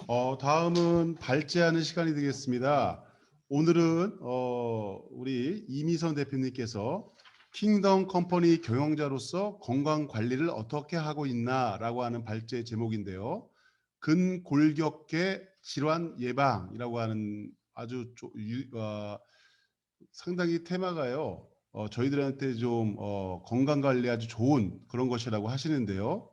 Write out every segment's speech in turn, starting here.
다음은 발제하는 시간이 되겠습니다. 오늘은 우리 이미선 대표님께서 킹덤 컴퍼니 경영자로서 건강 관리를 어떻게 하고 있나라고 하는 발제 제목인데요. 근골격계 질환 예방이라고 하는 아주 상당히 테마가요. 저희들한테 좀 건강 관리 아주 좋은 그런 것이라고 하시는데요.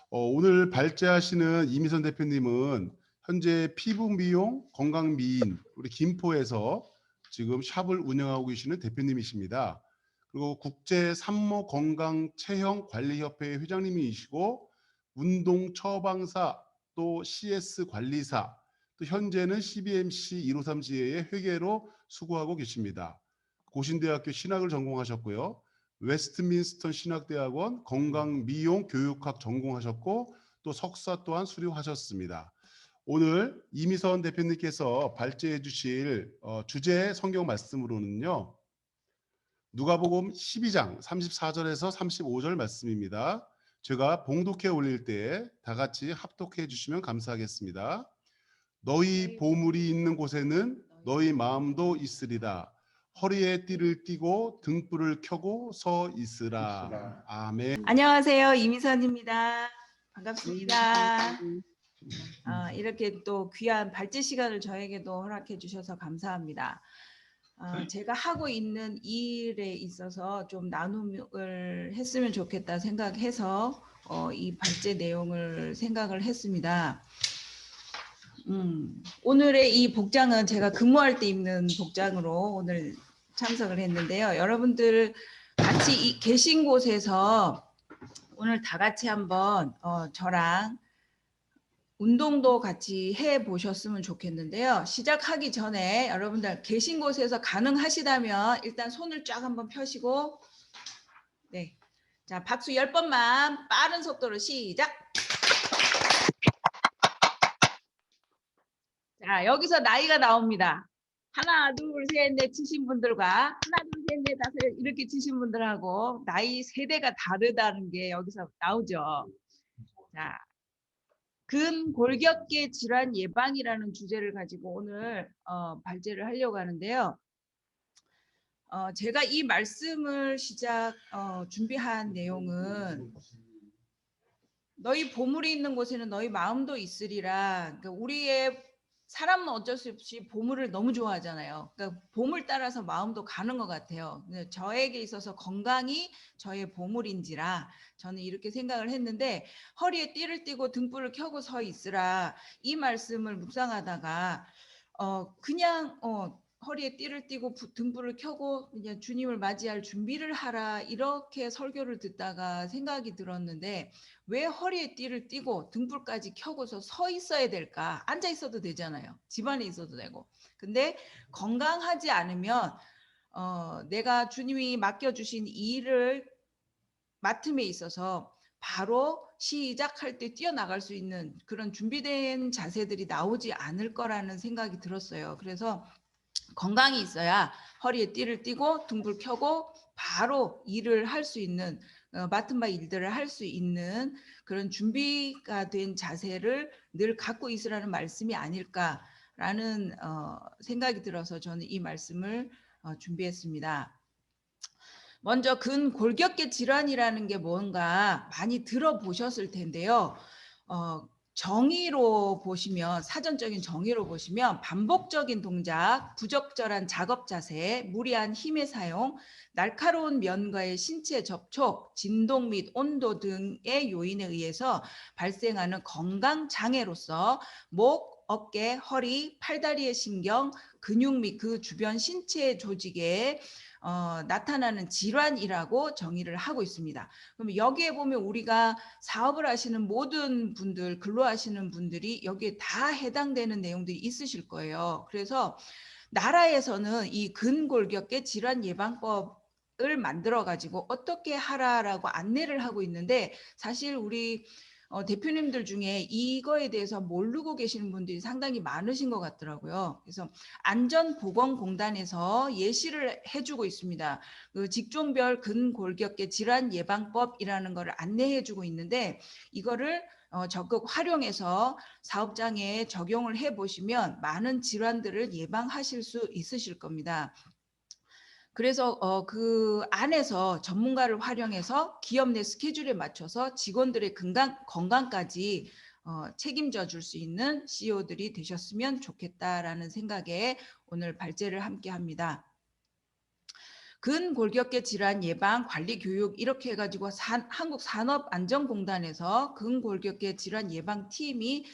오늘 발제하시는 이미선 대표님은 현재 피부 미용 건강 미인 우리 김포에서 지금 샵을 운영하고 계시는 대표님이십니다. 그리고 국제 산모 건강 체형 관리 협회 회장님이시고 운동 처방사 또 CS 관리사 또 현재는 CBMC 153 지회의 회계로 수고하고 계십니다. 고신대학교 신학을 전공하셨고요. 웨스트민스터 신학대학원 건강미용 교육학 전공하셨고 또 석사 또한 수료하셨습니다. 오늘 이미선 대표님께서 발제해 주실 주제 성경 말씀으로는요. 누가복음 12장 34절에서 35절 말씀입니다. 제가 봉독해 올릴 때 다 같이 합독해 주시면 감사하겠습니다. 너희 보물이 있는 곳에는 너희 마음도 있으리라. 허리에 띠를 띠고 등불을 켜고 서 있으라. 아멘. 안녕하세요. 이미선입니다. 반갑습니다. 이렇게 또 귀한 발제 시간을 저에게도 허락해 주셔서 감사합니다. 제가 하고 있는 일에 있어서 좀 나눔을 했으면 좋겠다 생각해서 이 발제 내용을 생각을 했습니다. 오늘의 이 복장은 제가 근무할 때 입는 복장으로 오늘 참석을 했는데요. 여러분들 같이 계신 곳에서 오늘 다 같이 한번 저랑 운동도 같이 해 보셨으면 좋겠는데요. 시작하기 전에 여러분들 계신 곳에서 가능하시다면 일단 손을 쫙 한번 펴시고, 네, 자 박수 10번만 빠른 속도로 시작. 자 여기서 나이가 나옵니다. 하나 둘 셋 넷 치신 분들과 하나 둘 셋 넷 다섯 이렇게 치신 분들하고 나이 세대가 다르다는 게 여기서 나오죠. 자. 근골격계 질환 예방이라는 주제를 가지고 오늘 발제를 하려고 하는데요. 제가 이 말씀을 준비한 내용은 너희 보물이 있는 곳에는 너희 마음도 있으리라. 그러니까 우리의 사람은 어쩔 수 없이 보물을 너무 좋아하잖아요. 그러니까 보물 따라서 마음도 가는 것 같아요. 저에게 있어서 건강이 저의 보물인지라 저는 이렇게 생각을 했는데 허리에 띠를 띠고 등불을 켜고 서 있으라 이 말씀을 묵상하다가 그냥 허리에 띠를 띠고 등불을 켜고 그냥 주님을 맞이할 준비를 하라 이렇게 설교를 듣다가 생각이 들었는데 왜 허리에 띠를 띠고 등불까지 켜고서 서 있어야 될까? 앉아 있어도 되잖아요. 집안에 있어도 되고. 근데 건강하지 않으면 내가 주님이 맡겨주신 일을 맡음에 있어서 바로 시작할 때 뛰어나갈 수 있는 그런 준비된 자세들이 나오지 않을 거라는 생각이 들었어요. 그래서 건강이 있어야 허리에 띠를 띠고 등불 켜고 바로 일을 할 수 있는 맡은 바 일들을 할 수 있는 그런 준비가 된 자세를 늘 갖고 있으라는 말씀이 아닐까라는 생각이 들어서 저는 이 말씀을 준비했습니다. 먼저 근골격계 질환이라는 게 뭔가 많이 들어보셨을 텐데요. 정의로 보시면 사전적인 정의로 보시면 반복적인 동작, 부적절한 작업 자세, 무리한 힘의 사용, 날카로운 면과의 신체 접촉, 진동 및 온도 등의 요인에 의해서 발생하는 건강 장애로서 목, 어깨, 허리, 팔다리의 신경, 근육 및 그 주변 신체 조직에 나타나는 질환이라고 정의를 하고 있습니다. 그럼 여기에 보면 우리가 사업을 하시는 모든 분들, 근로하시는 분들이 여기에 다 해당되는 내용들이 있으실 거예요. 그래서 나라에서는 이 근골격계 질환 예방법을 만들어 가지고 어떻게 하라라고 안내를 하고 있는데 사실 우리 대표님들 중에 이거에 대해서 모르고 계시는 분들이 상당히 많으신 것 같더라고요. 그래서 안전보건공단에서 예시를 해주고 있습니다. 그 직종별 근골격계 질환 예방법이라는 것을 안내해주고 있는데 이거를 적극 활용해서 사업장에 적용을 해 보시면 많은 질환들을 예방하실 수 있으실 겁니다. 그래서 그 안에서 전문가를 활용해서 기업 내 스케줄에 맞춰서 직원들의 건강까지 책임져 줄 수 있는 CEO들이 되셨으면 좋겠다라는 생각에 오늘 발제를 함께 합니다. 근골격계 질환 예방 관리 교육 이렇게 해가지고 한국산업안전공단에서 근골격계 질환 예방 팀이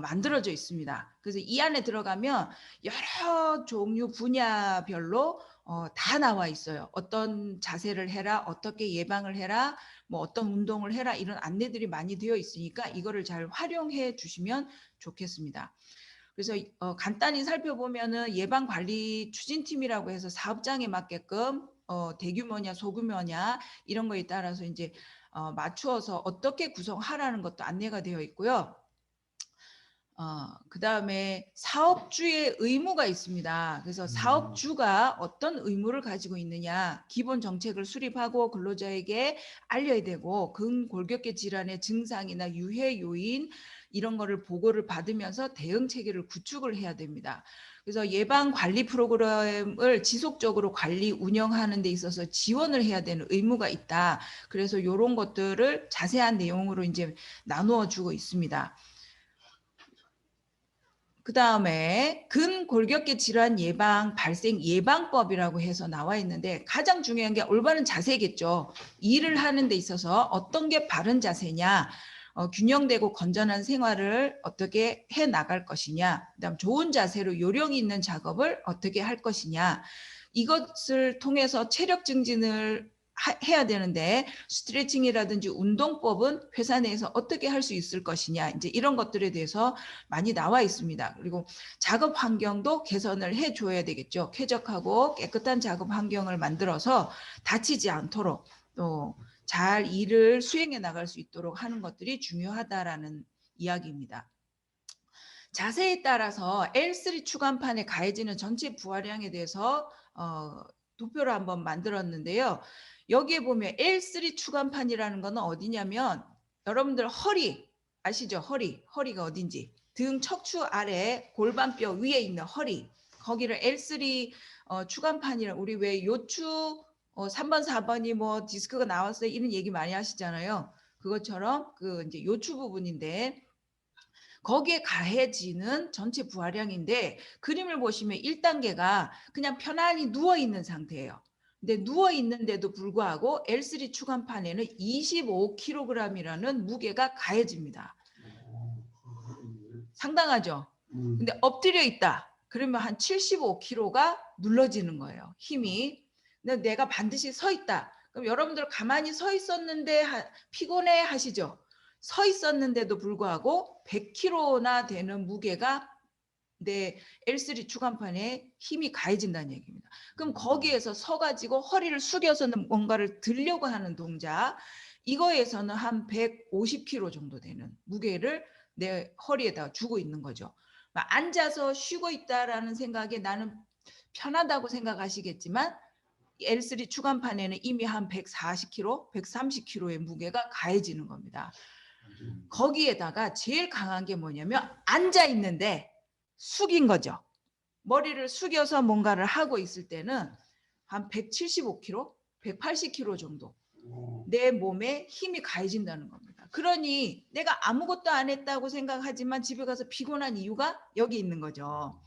만들어져 있습니다. 그래서 이 안에 들어가면 여러 종류 분야별로 다 나와 있어요. 어떤 자세를 해라, 어떻게 예방을 해라, 뭐 어떤 운동을 해라 이런 안내들이 많이 되어 있으니까 이거를 잘 활용해 주시면 좋겠습니다. 그래서 간단히 살펴보면은 예방관리 추진팀이라고 해서 사업장에 맞게끔 대규모냐 소규모냐 이런 거에 따라서 이제 맞추어서 어떻게 구성하라는 것도 안내가 되어 있고요. 그다음에 사업주의 의무가 있습니다. 그래서 사업주가 어떤 의무를 가지고 있느냐, 기본 정책을 수립하고 근로자에게 알려야 되고 근골격계 질환의 증상이나 유해 요인 이런 거를 보고를 받으면서 대응 체계를 구축을 해야 됩니다. 그래서 예방 관리 프로그램을 지속적으로 관리 운영하는 데 있어서 지원을 해야 되는 의무가 있다. 그래서 이런 것들을 자세한 내용으로 이제 나누어 주고 있습니다. 그 다음에 근골격계 질환 예방 발생 예방법이라고 해서 나와 있는데 가장 중요한 게 올바른 자세겠죠. 일을 하는 데 있어서 어떤 게 바른 자세냐, 균형되고 건전한 생활을 어떻게 해 나갈 것이냐, 그다음 좋은 자세로 요령 있는 작업을 어떻게 할 것이냐, 이것을 통해서 체력 증진을 해야 되는데 스트레칭이라든지 운동법은 회사 내에서 어떻게 할 수 있을 것이냐 이제 이런 것들에 대해서 많이 나와 있습니다. 그리고 작업 환경도 개선을 해줘야 되겠죠. 쾌적하고 깨끗한 작업 환경을 만들어서 다치지 않도록 또 잘 일을 수행해 나갈 수 있도록 하는 것들이 중요하다라는 이야기입니다. 자세에 따라서 L3 추간판에 가해지는 전체 부하량에 대해서 도표를 한번 만들었는데요. 여기에 보면 L3 추간판이라는 거는 어디냐면 여러분들 허리 아시죠? 허리가 어딘지 등 척추 아래 골반뼈 위에 있는 허리 거기를 L3 추간판이라 우리 왜 요추 3번 4번이 뭐 디스크가 나왔어요 이런 얘기 많이 하시잖아요. 그것처럼 그 이제 요추 부분인데 거기에 가해지는 전체 부하량인데 그림을 보시면 1단계가 그냥 편안히 누워 있는 상태예요. 근데 누워 있는데도 불구하고 L3 추간판에는 25kg이라는 무게가 가해집니다. 상당하죠? 근데 엎드려 있다. 그러면 한 75kg가 눌러지는 거예요. 힘이. 근데 내가 반드시 서 있다. 그럼 여러분들 가만히 서 있었는데 피곤해 하시죠? 서 있었는데도 불구하고 100kg나 되는 무게가 내 L3 추간판에 힘이 가해진다는 얘기입니다. 그럼 거기에서 서가지고 허리를 숙여서는 뭔가를 들려고 하는 동작 이거에서는 한 150kg 정도 되는 무게를 내 허리에다 주고 있는 거죠. 앉아서 쉬고 있다라는 생각에 나는 편하다고 생각하시겠지만 L3 추간판에는 이미 한 140kg, 130kg의 무게가 가해지는 겁니다. 거기에다가 제일 강한 게 뭐냐면 앉아 있는데 숙인 거죠. 머리를 숙여서 뭔가를 하고 있을 때는 한 175kg, 180kg 정도 내 몸에 힘이 가해진다는 겁니다. 그러니 내가 아무것도 안 했다고 생각하지만 집에 가서 피곤한 이유가 여기 있는 거죠.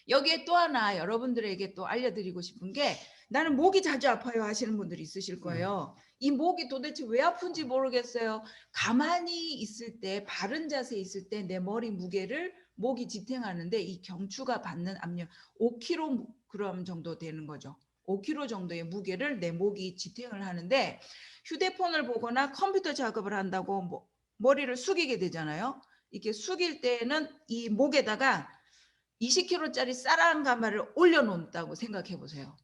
여기에 또 하나 여러분들에게 또 알려드리고 싶은 게 나는 목이 자주 아파요 하시는 분들이 있으실 거예요. 이 목이 도대체 왜 아픈지 모르겠어요. 가만히 있을 때 바른 자세에 있을 때 내 머리 무게를 목이 지탱하는데 이 경추가 받는 압력 5kg 정도 되는 거죠. 5kg 정도의 무게를 내 목이 지탱을 하는데 휴대폰을 보거나 컴퓨터 작업을 한다고 머리를 숙이게 되잖아요. 이렇게 숙일 때는 이 목에다가 20kg짜리 쌀한 가마를 올려놓는다고 생각해 보세요.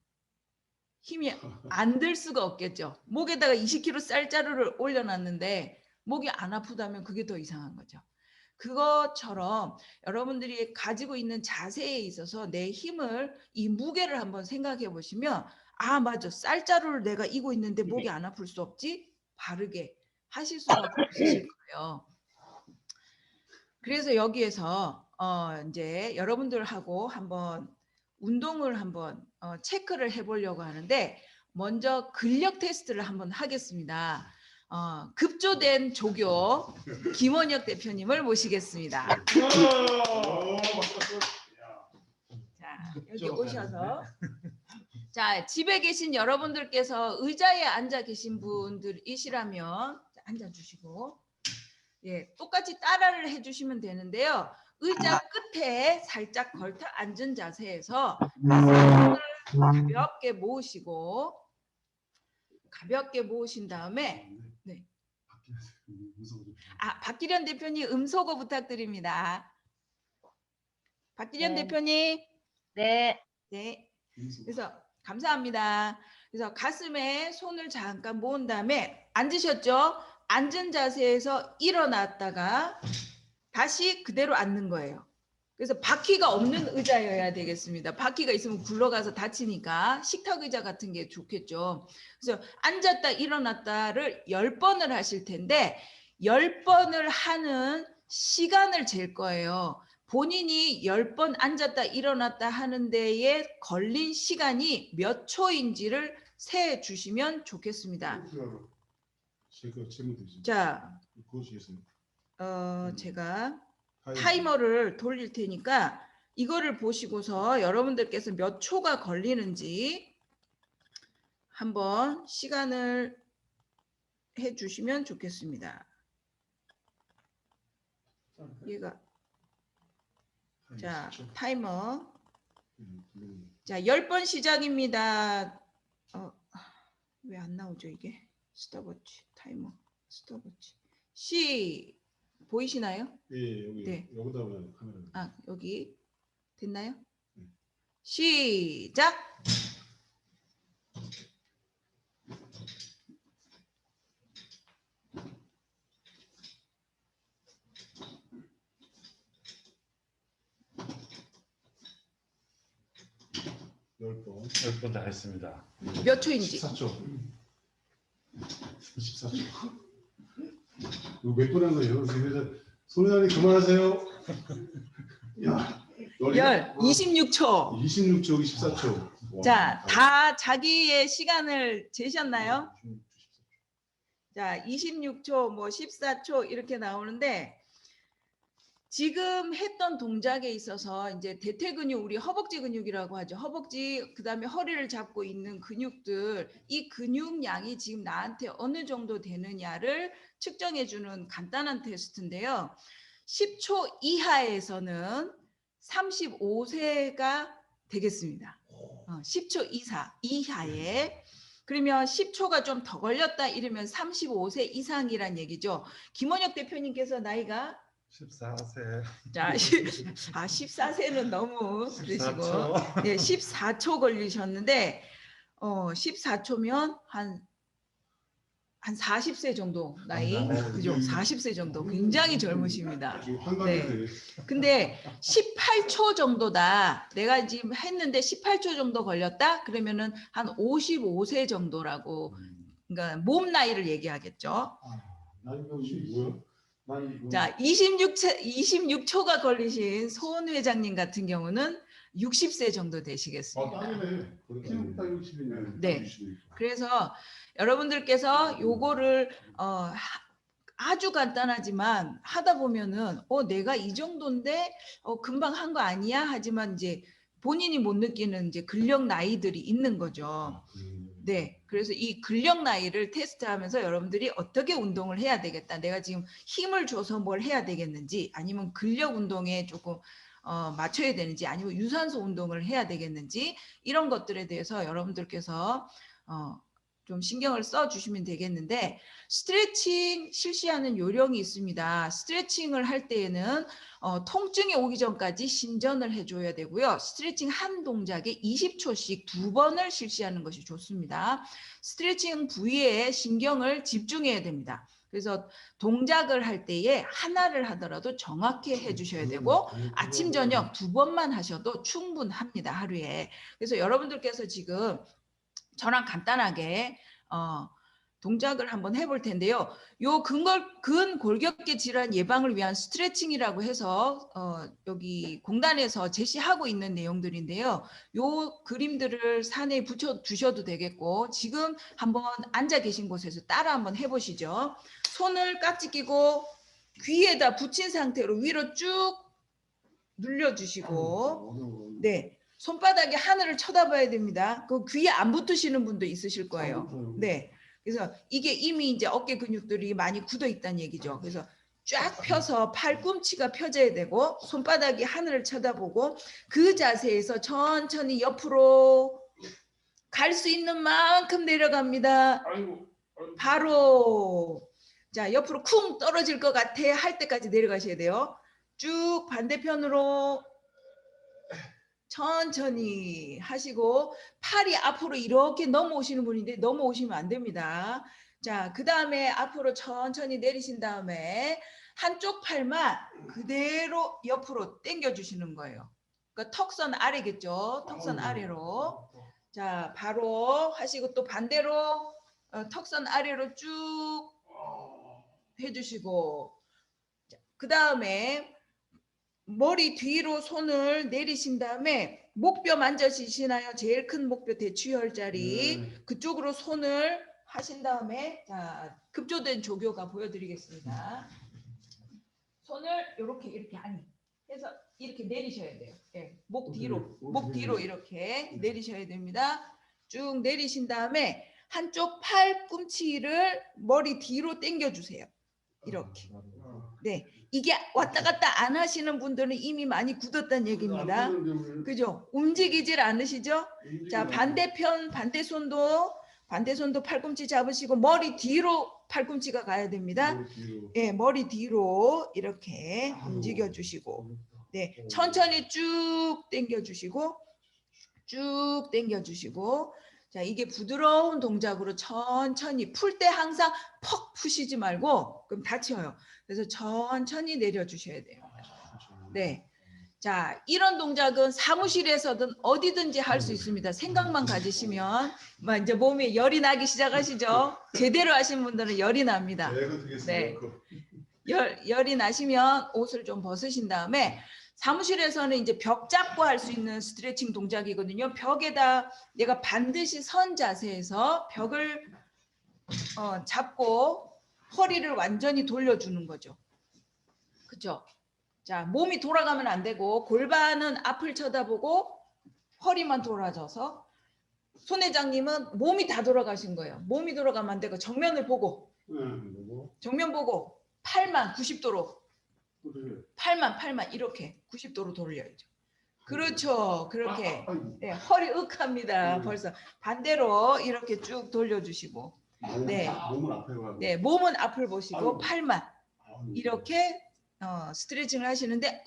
힘이 안 들 수가 없겠죠. 목에다가 20kg 쌀자루를 올려놨는데 목이 안 아프다면 그게 더 이상한 거죠. 그것처럼 여러분들이 가지고 있는 자세에 있어서 내 힘을 이 무게를 한번 생각해 보시면 아 맞아 쌀자루를 내가 이고 있는데 목이 안 아플 수 없지 바르게 하실 수밖에 없으실 거예요. 그래서 여기에서 이제 여러분들하고 한번 운동을 한번 체크를 해보려고 하는데 먼저 근력 테스트를 한번 하겠습니다. 급조된 조교 김원혁 대표님을 모시겠습니다. 자, 여기 오셔서 자, 집에 계신 여러분들께서 의자에 앉아 계신 분들이시라면 앉아주시고 예, 똑같이 따라를 해주시면 되는데요. 의자 끝에 살짝 걸터 앉은 자세에서 손을 가볍게 모으신 다음에 네. 박기련 대표님 음소거 부탁드립니다. 박기련 네. 대표님. 네. 네. 그래서 감사합니다. 그래서 가슴에 손을 잠깐 모은 다음에 앉으셨죠? 앉은 자세에서 일어났다가 다시 그대로 앉는 거예요. 그래서 바퀴가 없는 의자여야 되겠습니다. 바퀴가 있으면 굴러가서 다치니까 식탁 의자 같은 게 좋겠죠. 그래서 앉았다 일어났다를 10번을 하실 텐데 10번을 하는 시간을 잴 거예요. 본인이 10번 앉았다 일어났다 하는 데에 걸린 시간이 몇 초인지를 세 주시면 좋겠습니다. 자, 제가 타이머를 돌릴 테니까 이거를 보시고서 여러분들께서 몇 초가 걸리는지 한번 시간을 해 주시면 좋겠습니다. 얘가 자, 타이머. 자, 10번 시작입니다. 왜 안 나오죠, 이게? 스톱워치, 타이머, 스톱워치. 보이시나요? 예, 여기 네. 여기다 카메라. 여기 됐나요? 시작. 열 번. 10번 다 했습니다. 몇 초인지. 14초. 14초. 이거 몇 번 한 거예요? 그래서 소리나니 그만하세요. 야, 26초. 26초, 여기 14초. 와. 자, 다 자기의 시간을 재셨나요? 자, 26초, 뭐 14초 이렇게 나오는데 지금 했던 동작에 있어서 이제 대퇴 근육, 우리 허벅지 근육이라고 하죠. 허벅지, 그다음에 허리를 잡고 있는 근육들, 이 근육량이 지금 나한테 어느 정도 되느냐를 측정해 주는 간단한 테스트인데요. 10초 이하에서는 35세가 되겠습니다. 10초 이하에. 그러면 10초가 좀 더 걸렸다 이러면 35세 이상이란 얘기죠. 김원혁 대표님께서 나이가 14세. 자, 14세는 너무 그러시고 네, 14초 걸리셨는데 14초면 한 40세 정도 나이, 그죠? 40세 정도 굉장히 젊으십니다. 네. 근데 18초 정도다. 내가 지금 했는데 18초 정도 걸렸다. 그러면은 한 55세 정도라고, 그러니까 몸 나이를 얘기하겠죠. 뭐야? 자, 26초가 걸리신 손 회장님 같은 경우는 60세 정도 되시겠습니다. 땅이네. 딱 60이네. 네. 그래서 여러분들께서 요거를 아주 간단하지만 하다 보면은 내가 이 정도인데 금방 한 거 아니야? 하지만 이제 본인이 못 느끼는 이제 근력 나이들이 있는 거죠. 네, 그래서 이 근력 나이를 테스트하면서 여러분들이 어떻게 운동을 해야 되겠다. 내가 지금 힘을 줘서 뭘 해야 되겠는지, 아니면 근력 운동에 조금 맞춰야 되는지, 아니면 유산소 운동을 해야 되겠는지, 이런 것들에 대해서 여러분들께서 좀 신경을 써 주시면 되겠는데, 스트레칭 실시하는 요령이 있습니다. 스트레칭을 할 때에는 통증이 오기 전까지 신전을 해줘야 되고요. 스트레칭 한 동작에 20초씩 2번을 실시하는 것이 좋습니다. 스트레칭 부위에 신경을 집중해야 됩니다. 그래서 동작을 할 때에 하나를 하더라도 정확히 해주셔야 되고, 아침 저녁 2번만 하셔도 충분합니다, 하루에. 그래서 여러분들께서 지금 저랑 간단하게 동작을 한번 해볼 텐데요. 요 근골격계 질환 예방을 위한 스트레칭이라고 해서 여기 공단에서 제시하고 있는 내용들인데요. 요 그림들을 산에 붙여 두셔도 되겠고 지금 한번 앉아 계신 곳에서 따라 한번 해보시죠. 손을 깍지 끼고 귀에다 붙인 상태로 위로 쭉 눌러주시고 네. 손바닥이 하늘을 쳐다봐야 됩니다. 그 귀에 안 붙으시는 분도 있으실 거예요. 네. 그래서 이게 이미 이제 어깨 근육들이 많이 굳어 있다는 얘기죠. 그래서 쫙 펴서 팔꿈치가 펴져야 되고 손바닥이 하늘을 쳐다보고 그 자세에서 천천히 옆으로 갈 수 있는 만큼 내려갑니다. 바로 자 옆으로 쿵 떨어질 것 같아 할 때까지 내려가셔야 돼요. 쭉 반대편으로 천천히 하시고 팔이 앞으로 이렇게 넘어오시는 분인데 넘어오시면 안 됩니다. 자, 그 다음에 앞으로 천천히 내리신 다음에 한쪽 팔만 그대로 옆으로 당겨 주시는 거예요. 그러니까 턱선 아래겠죠. 턱선 아래로. 자, 바로 하시고 또 반대로 턱선 아래로 쭉 해주시고 그 다음에 머리 뒤로 손을 내리신 다음에 목뼈 만져지시나요? 제일 큰 목뼈 대추혈 자리 그쪽으로 손을 하신 다음에 자 급조된 조교가 보여드리겠습니다. 손을 이렇게 아니 해서 이렇게 내리셔야 돼요. 네, 목 뒤로 이렇게 내리셔야 됩니다. 쭉 내리신 다음에 한쪽 팔꿈치를 머리 뒤로 당겨 주세요. 이렇게. 네. 이게 왔다 갔다 안 하시는 분들은 이미 많이 굳었다는 얘기입니다. 그죠? 움직이질 않으시죠? 자, 반대손도 팔꿈치 잡으시고 머리 뒤로 팔꿈치가 가야 됩니다. 예, 머리 뒤로 이렇게 움직여 주시고 네, 천천히 쭉 당겨 주시고 자, 이게 부드러운 동작으로 천천히 풀 때 항상 퍽 푸시지 말고 그럼 다쳐요. 그래서 천천히 내려주셔야 돼요. 네. 자, 이런 동작은 사무실에서든 어디든지 할 수 있습니다. 생각만 가지시면 막 이제 몸에 열이 나기 시작하시죠. 제대로 하신 분들은 열이 납니다. 네. 열이 나시면 옷을 좀 벗으신 다음에 사무실에서는 이제 벽 잡고 할 수 있는 스트레칭 동작이거든요. 벽에다 내가 반드시 선 자세에서 벽을 잡고 허리를 완전히 돌려주는 거죠. 그렇죠? 자, 몸이 돌아가면 안 되고 골반은 앞을 쳐다보고 허리만 돌아져서 손 회장님은 몸이 다 돌아가신 거예요. 몸이 돌아가면 안 되고 정면 보고 팔만 90도로 팔만 이렇게 90도로 돌려야죠. 그렇죠. 그렇게 네, 허리 으악합니다. 벌써 반대로 이렇게 쭉 돌려주시고 네, 몸은 앞을 보시고 팔만 이렇게 스트레칭을 하시는데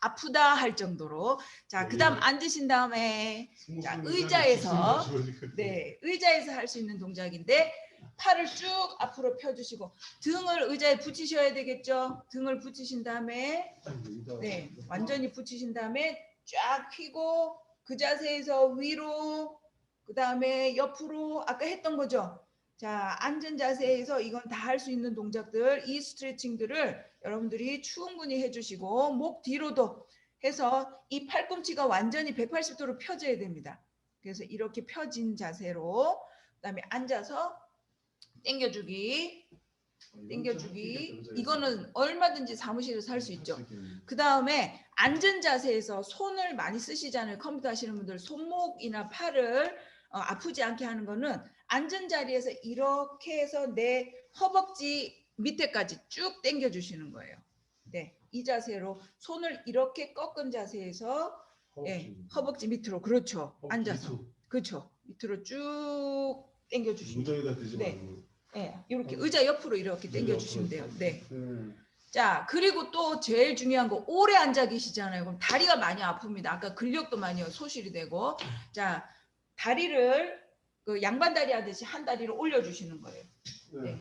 아프다 할 정도로 자 그다음 앉으신 다음에 자 의자에서 할 수 있는 동작인데 팔을 쭉 앞으로 펴주시고 등을 의자에 붙이셔야 되겠죠. 등을 붙이신 다음에 네 완전히 붙이신 다음에 쫙 펴고 그 자세에서 위로 그 다음에 옆으로 아까 했던 거죠. 자 앉은 자세에서 이건 다 할 수 있는 동작들 이 스트레칭들을 여러분들이 충분히 해주시고 목 뒤로도 해서 이 팔꿈치가 완전히 180도로 펴져야 됩니다. 그래서 이렇게 펴진 자세로 그다음에 앉아서 당겨주기 이거는 얼마든지 사무실에서 할 수 있죠. 그 다음에 앉은 자세에서 손을 많이 쓰시잖아요. 컴퓨터 하시는 분들 손목이나 팔을 아프지 않게 하는 거는 앉은 자리에서 이렇게 해서 내 허벅지 밑에까지 쭉 당겨 주시는 거예요. 네, 이 자세로 손을 이렇게 꺾은 자세에서 허벅지 밑으로 그렇죠. 앉아서 그렇죠. 밑으로 쭉 당겨 주시면 돼요. 네, 이렇게 의자 옆으로 이렇게 당겨 주시면 돼요. 네. 자, 그리고 또 제일 중요한 거 오래 앉아 계시잖아요. 그럼 다리가 많이 아픕니다. 아까 근력도 많이 소실이 되고 자, 다리를 그 양반다리 하듯이 한 다리를 올려주시는 거예요. 네.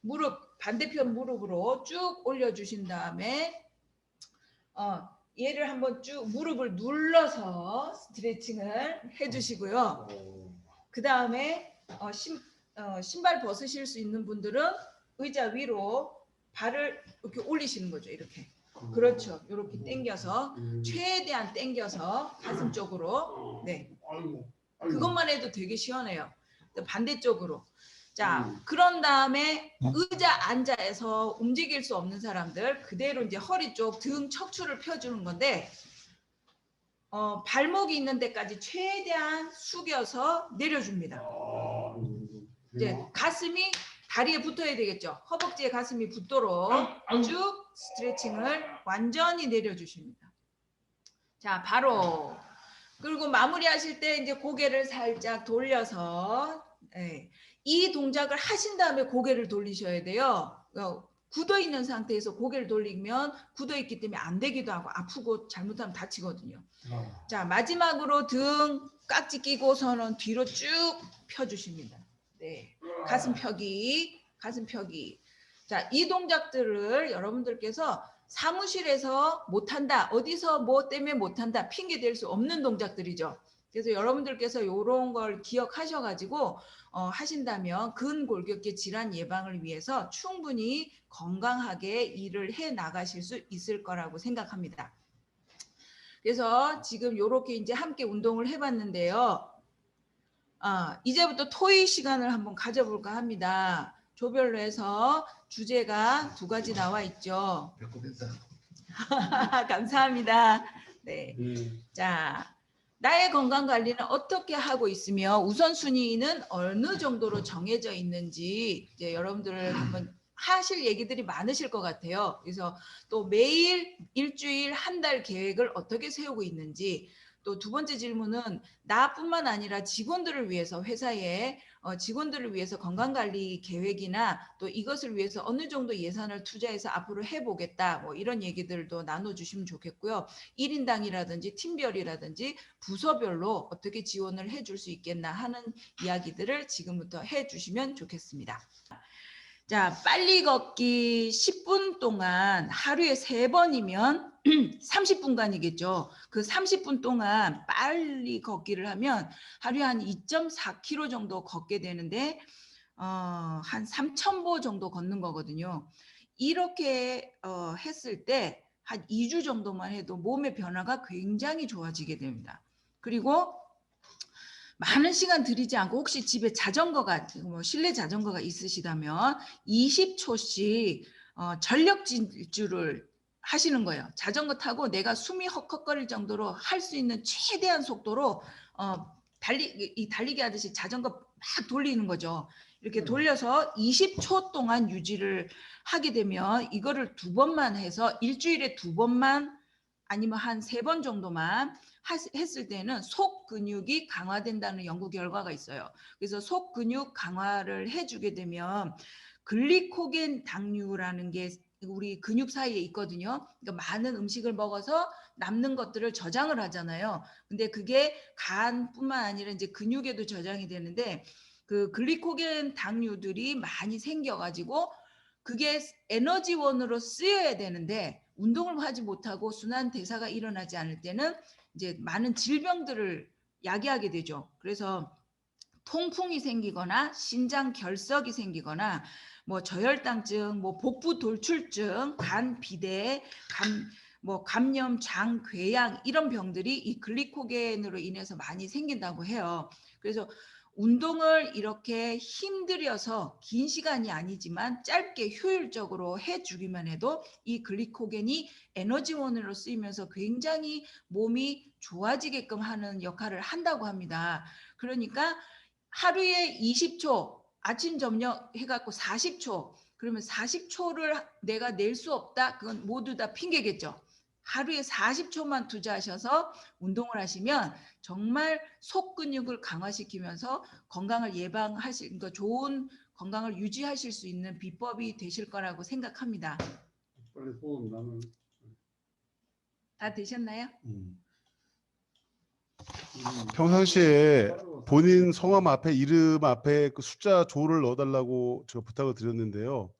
무릎 반대편 무릎으로 쭉 올려주신 다음에 얘를 한번 쭉 무릎을 눌러서 스트레칭을 해주시고요. 그 다음에 신발 벗으실 수 있는 분들은 의자 위로 발을 이렇게 올리시는 거죠. 이렇게. 그렇죠. 이렇게 당겨서 최대한 당겨서 가슴 쪽으로. 네. 그것만 해도 되게 시원해요. 반대쪽으로. 자, 그런 다음에 의자 앉아서 움직일 수 없는 사람들 그대로 이제 허리 쪽 등 척추를 펴주는 건데 발목이 있는 데까지 최대한 숙여서 내려줍니다. 이제 가슴이 다리에 붙어야 되겠죠. 허벅지에 가슴이 붙도록 쭉 스트레칭을 완전히 내려주십니다. 자, 바로 그리고 마무리하실 때 이제 고개를 살짝 돌려서 이 동작을 하신 다음에 고개를 돌리셔야 돼요. 굳어 있는 상태에서 고개를 돌리면 굳어 있기 때문에 안 되기도 하고 아프고 잘못하면 다치거든요. 자, 마지막으로 등 깍지 끼고서는 뒤로 쭉 펴주십니다. 네, 가슴 펴기. 자, 이 동작들을 여러분들께서 사무실에서 못한다, 어디서 뭐 때문에 못한다, 핑계 댈 수 없는 동작들이죠. 그래서 여러분들께서 이런 걸 기억하셔가지고 하신다면 근골격계 질환 예방을 위해서 충분히 건강하게 일을 해 나가실 수 있을 거라고 생각합니다. 그래서 지금 이렇게 이제 함께 운동을 해봤는데요. 이제부터 토의 시간을 한번 가져볼까 합니다. 조별로 해서 주제가 2가지 나와 있죠. 감사합니다. 네. 자, 나의 건강 관리는 어떻게 하고 있으며 우선순위는 어느 정도로 정해져 있는지 이제 여러분들 한번 하실 얘기들이 많으실 것 같아요. 그래서 또 매일, 일주일, 한 달 계획을 어떻게 세우고 있는지, 또 2번째 질문은 나뿐만 아니라 직원들을 위해서 회사에 직원들을 위해서 건강관리 계획이나 또 이것을 위해서 어느 정도 예산을 투자해서 앞으로 해보겠다, 뭐 이런 얘기들도 나눠주시면 좋겠고요. 1인당이라든지 팀별이라든지 부서별로 어떻게 지원을 해줄 수 있겠나 하는 이야기들을 지금부터 해주시면 좋겠습니다. 자, 빨리 걷기 10분 동안 하루에 3번이면 30분간이겠죠. 그 30분 동안 빨리 걷기를 하면 하루에 한 2.4km 정도 걷게 되는데 한 3,000보 정도 걷는 거거든요. 이렇게 했을 때 한 2주 정도만 해도 몸의 변화가 굉장히 좋아지게 됩니다. 그리고 많은 시간 들이지 않고 혹시 집에 자전거가 뭐 실내 자전거가 있으시다면 20초씩 전력 질주를 하시는 거예요. 자전거 타고 내가 숨이 헉헉거릴 정도로 할 수 있는 최대한 속도로 달리기 하듯이 자전거 막 돌리는 거죠. 이렇게 돌려서 20초 동안 유지를 하게 되면 이거를 2번만 해서 일주일에 2번만 아니면 한 3번 정도만 했을 때는 속 근육이 강화된다는 연구 결과가 있어요. 그래서 속 근육 강화를 해주게 되면 글리코겐 당류라는 게 우리 근육 사이에 있거든요. 그러니까 많은 음식을 먹어서 남는 것들을 저장을 하잖아요. 근데 그게 간뿐만 아니라 이제 근육에도 저장이 되는데 그 글리코겐 당류들이 많이 생겨가지고 그게 에너지원으로 쓰여야 되는데 운동을 하지 못하고 순환 대사가 일어나지 않을 때는 이제 많은 질병들을 야기하게 되죠. 그래서 통풍이 생기거나 신장 결석이 생기거나 뭐 저혈당증, 뭐 복부 돌출증, 간 비대, 감염, 장 궤양 이런 병들이 이 글리코겐으로 인해서 많이 생긴다고 해요. 그래서 운동을 이렇게 힘들여서 긴 시간이 아니지만 짧게 효율적으로 해주기만 해도 이 글리코겐이 에너지원으로 쓰이면서 굉장히 몸이 좋아지게끔 하는 역할을 한다고 합니다. 그러니까 하루에 20초 아침 저녁 해갖고 40초 그러면 40초를 내가 낼 수 없다 그건 모두 다 핑계겠죠. 하루에 40초만 투자하셔서 운동을 하시면 정말 속 근육을 강화시키면서 건강을 예방하실, 그러니까 좋은 건강을 유지하실 수 있는 비법이 되실 거라고 생각합니다. 빨리 소금 나는. 다 되셨나요? 평상시에 본인 성함 앞에 이름 앞에 그 숫자 조를 넣어달라고 제가 부탁을 드렸는데요.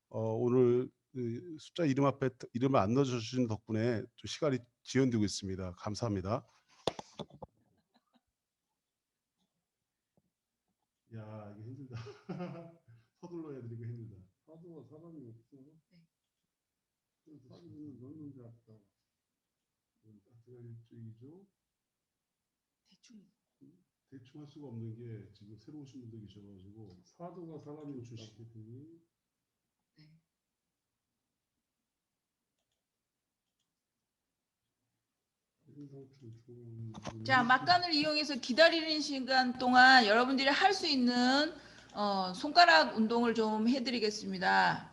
오늘 그 숫자 이름 앞에 이름을 안 넣어주신 덕분에 좀 시간이 지연되고 있습니다. 감사합니다. 야, 이게 힘들다. 서둘러야 되니까 힘들다. 사도가 사람이 없어. 그래서 사도는 넣는 줄 알았다. 아트가 일주이죠. 대충 대충 할 수가 없는 게 지금 새로 오신 분들 계셔가지고 사도가 사람이 없다. 주시겠더니 네. 자, 막간을 이용해서 기다리는 시간 동안 여러분들이 할 수 있는 손가락 운동을 좀 해드리겠습니다.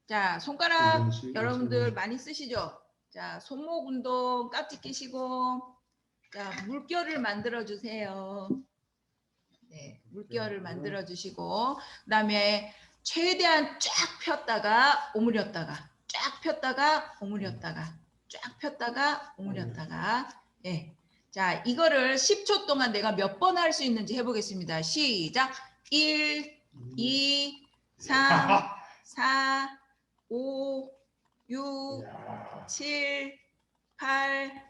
자, 손가락 여러분들 많이 쓰시죠? 자, 손목 운동 깍지 끼시고, 자, 물결을 만들어 주세요. 네, 물결을 만들어 주시고, 그다음에 최대한 쫙 폈다가 오므렸다가, 쫙 폈다가 오므렸다가, 쫙 폈다가 오므렸다가, 예. 자, 이거를 10초 동안 내가 몇 번 할 수 있는지 해보겠습니다. 시작. 1, 2, 3, 4, 5, 6, 7, 8,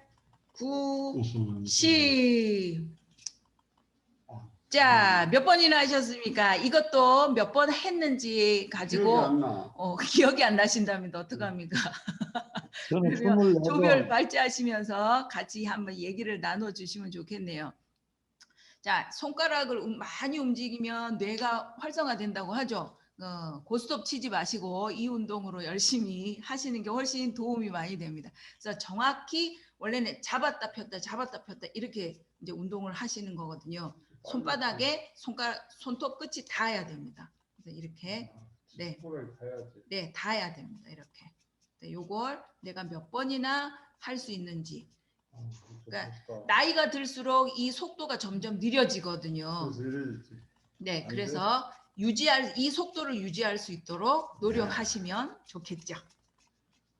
9, 10. 자, 몇 번이나 하셨습니까? 이것도 몇 번 했는지 가지고 기억이 안 나. 기억이 안 나신다면 어떡합니까? 저는 그러면 조별 24번 발제하시면서 같이 한번 얘기를 나눠주시면 좋겠네요. 자, 손가락을 많이 움직이면 뇌가 활성화된다고 하죠. 고스톱 치지 마시고 이 운동으로 열심히 하시는 게 훨씬 도움이 많이 됩니다. 그래서 정확히 원래는 잡았다 폈다 이렇게 이제 운동을 하시는 거거든요. 손바닥에 손톱 끝이 닿아야 됩니다. 그래서 이렇게 네. 손을 가야지. 네, 닿아야 됩니다. 이렇게. 네, 요걸 내가 몇 번이나 할 수 있는지. 그러니까 나이가 들수록 이 속도가 점점 느려지거든요. 그래서 이래야지. 네, 안 그래서 이 속도를 유지할 수 있도록 노력하시면 좋겠죠.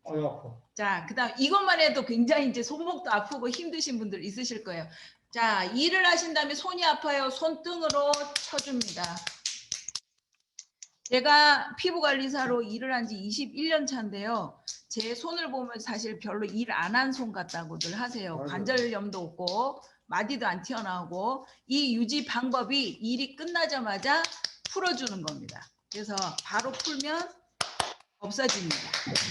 아유 아파. 자, 그다음 이것만 해도 굉장히 이제 손목도 아프고 힘드신 분들 있으실 거예요. 자, 일을 하신 다음에 손이 아파요. 손등으로 쳐줍니다. 제가 피부관리사로 일을 한 지 21년 차인데요. 제 손을 보면 사실 별로 일 안 한 손 같다고들 하세요. 맞아요. 관절염도 없고 마디도 안 튀어나오고 이 유지 방법이 일이 끝나자마자 풀어주는 겁니다. 그래서 바로 풀면 없어집니다.